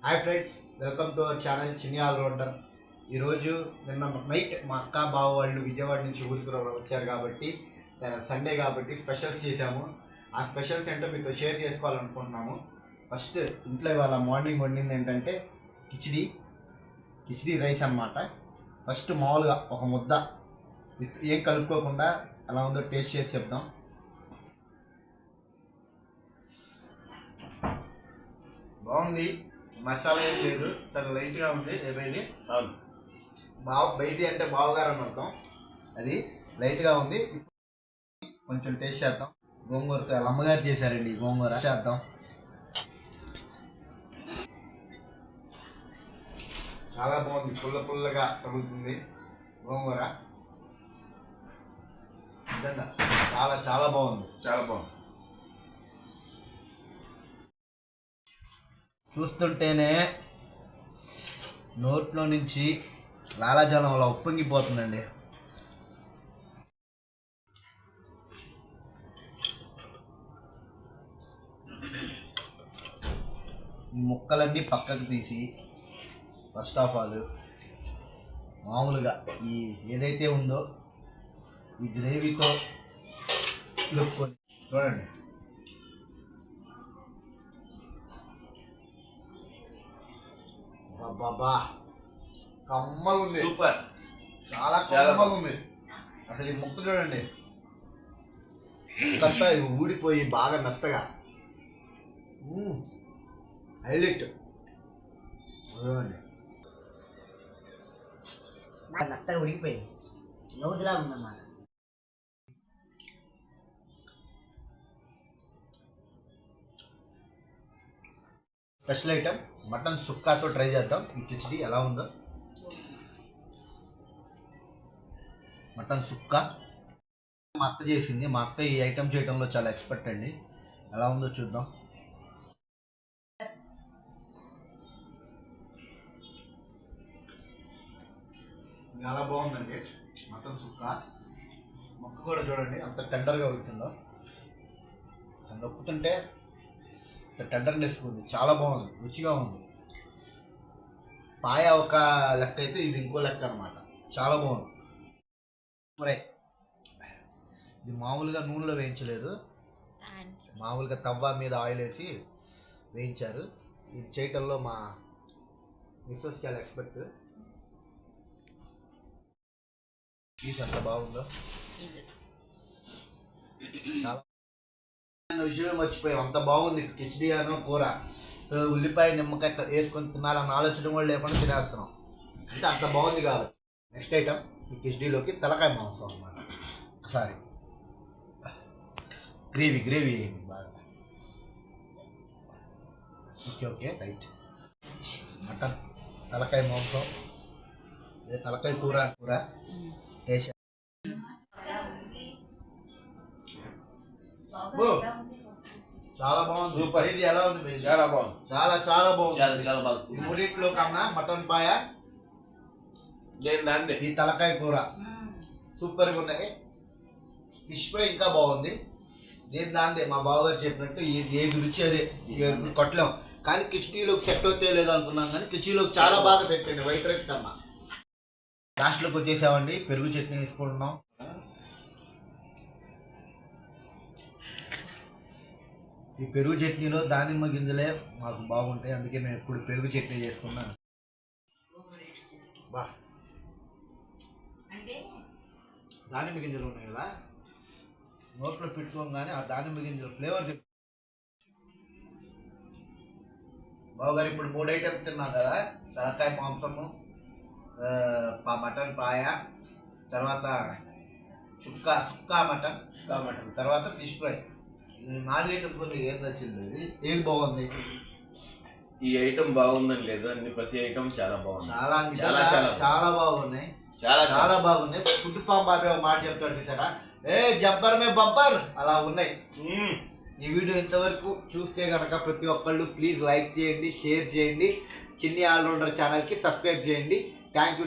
Hi friends, welcome to our channel చిన్ని allrounder. ఈరోజు నిన్న నైట్ మా అక్క బావ వాళ్ళు విజయవాడ నుంచి ఊరికి వచ్చారు కాబట్టి సండే కాబట్టి స్పెషల్స్ చేసాము. ఆ స్పెషల్స్ ఏంటో మీకు షేర్ చేసుకోవాలనుకుంటున్నాము. ఫస్ట్ ఇంట్లో ఇవాళ మార్నింగ్ వండింది ఏంటంటే కిచిడి రైస్ అన్నమాట. ఫస్ట్ మామూలుగా ఒక ముద్ద ఏం కలుపుకోకుండా ఎలా ఉందో టేస్ట్ చేసి చెప్దాం. బాగుంది, మసాలా ఏం లేదు, చాలా లైట్గా ఉంది. ఏమైంది బైది అంటే బావగారు అని అర్థం. అది లైట్గా ఉంది. కొంచెం టేస్ట్ చేద్దాం. గోంగూరతో అమ్మగారు చేశారండి, గోంగూర చేద్దాం. చాలా బాగుంది, పుల్లగా తగులుతుంది గోంగూర. నిజంగా చాలా బాగుంది. చూస్తుంటేనే నోట్లో నుంచి లాలాజలం అలా ఉప్పొంగిపోతుందండి. ఈ ముక్కలన్నీ పక్కకు తీసి ఫస్ట్ ఆఫ్ ఆల్ మామూలుగా ఈ ఏదైతే ఉందో ఈ గ్రేవీతో కలుపుకొని చూడండి. బాబా కమ్మగా ఉంది, సూపర్, చాలా కమ్మగా ఉంది. అసలు ఈ ముక్క చూడండి, అంతా ఊడిపోయి బాగా మెత్తగా హైలైట్ చూడండి. మెత్తగా ఉడికిపోయి రోజులా ఉందన్నమాట. స్పెషల్ ఐటమ్ మటన్ సుక్కాతో ట్రై చేద్దాం. ఈ కిచిడి ఎలా ఉందో. మటన్ సుక్కా మా అక్క చేసింది. మా అక్క ఈ ఐటమ్ చేయడంలో చాలా ఎక్స్పర్ట్ అండి. ఎలా ఉందో చూద్దాం. చాలా బాగుందండి మటన్ సుక్కా. మొక్క కూడా చూడండి అంత టెండర్గా ఉడుతుందో. అసలు నొక్కుతుంటే టెండర్నెస్ ఉంది, చాలా బాగుంది, రుచిగా ఉంది. పాయ ఒక లెక్క అయితే ఇది ఇంకో లెక్క అనమాట. చాలా బాగుంది. మరి ఇది మామూలుగా నూనెలో వేయించలేదు, మామూలుగా తవ్వ మీద ఆయిల్ వేసి వేయించారు. ఇది చేయటంలో మా మిస్సెస్ చాలా ఎక్స్పర్ట్. పీస్ ఎంత బాగుందో. చాలా విషయమే మర్చిపోయాం, అంత బాగుంది కిచిడి అను కూర. సో ఉల్లిపాయ నిమ్మకాయ వేసుకొని తినాలని ఆలోచన కూడా లేకుండా తినేస్తున్నాం అంటే అంత బాగుంది కాబట్టి. నెక్స్ట్ ఐటమ్ ఈ కిచిడిలోకి తలకాయ మాంసం అన్నమాట. సారీ గ్రేవీ బాగా. Okay right. మటన్ తలకాయ మాంసం, తలకాయ కూర టేస్ట్. చాలా బాగుంది, సూపర్. ఇది ఎలా ఉంది? చాలా బాగుంది, చాలా బాగుంది. మూడిట్లో కన్నా మటన్ పాయ, ఈ తలకాయ కూర సూపర్గా ఉన్నాయి. ఫిష్ ఫ్రై ఇంకా బాగుంది. దాందే మా బావగారు చెప్పినట్టు ఏది రుచి అదే కొట్టలేం. కానీ కిచిడీలోకి సెట్ అవుతే లేదో అనుకున్నాం, కానీ కిచిడీలోకి చాలా బాగా సెట్ అయింది వైట్ రైస్ కన్నా. లాస్ట్లోకి వచ్చేసామండి, పెరుగు చట్నీ తీసుకుంటున్నాం. ఈ పెరుగు చట్నీలో దానిమ్మ గింజలే మాకు బాగుంటాయి, అందుకే మేము ఎప్పుడు పెరుగు చట్నీ చేసుకున్నాం. బా దానిమ్మ గింజలు ఉన్నాయి కదా, నోట్లో పెట్టుకోగానే ఆ దానిమ్మ గింజల ఫ్లేవర్ బావగారు. ఇప్పుడు 3 ఐటమ్స్ తిన్నాం కదా, తలకాయ మాంసము, మటన్ పాయ, తర్వాత సుక్కా మటన్, తర్వాత ఫిష్ ఫ్రై. 4 ఐటమ్ కొన్ని ఏం నచ్చింది? ఏది బాగుంది? ఈ ఐటమ్ బాగుందని లేదు, అన్ని ప్రతి ఐటమ్ చాలా బాగుంది. చాలా బాగున్నాయి, చాలా బాగున్నాయి. ఫుడ్ ఫామ్ బాబే మాట చెప్తాడు చూసారా, జబ్బర్ మే బబ్బర్ అలా ఉన్నాయి. ఈ వీడియో ఇంతవరకు చూస్తే కనుక ప్రతి ఒక్కళ్ళు ప్లీజ్ లైక్ చేయండి, షేర్ చేయండి, చిన్ని ఆల్రౌండర్ ఛానల్కి సబ్స్క్రైబ్ చేయండి. Thank you.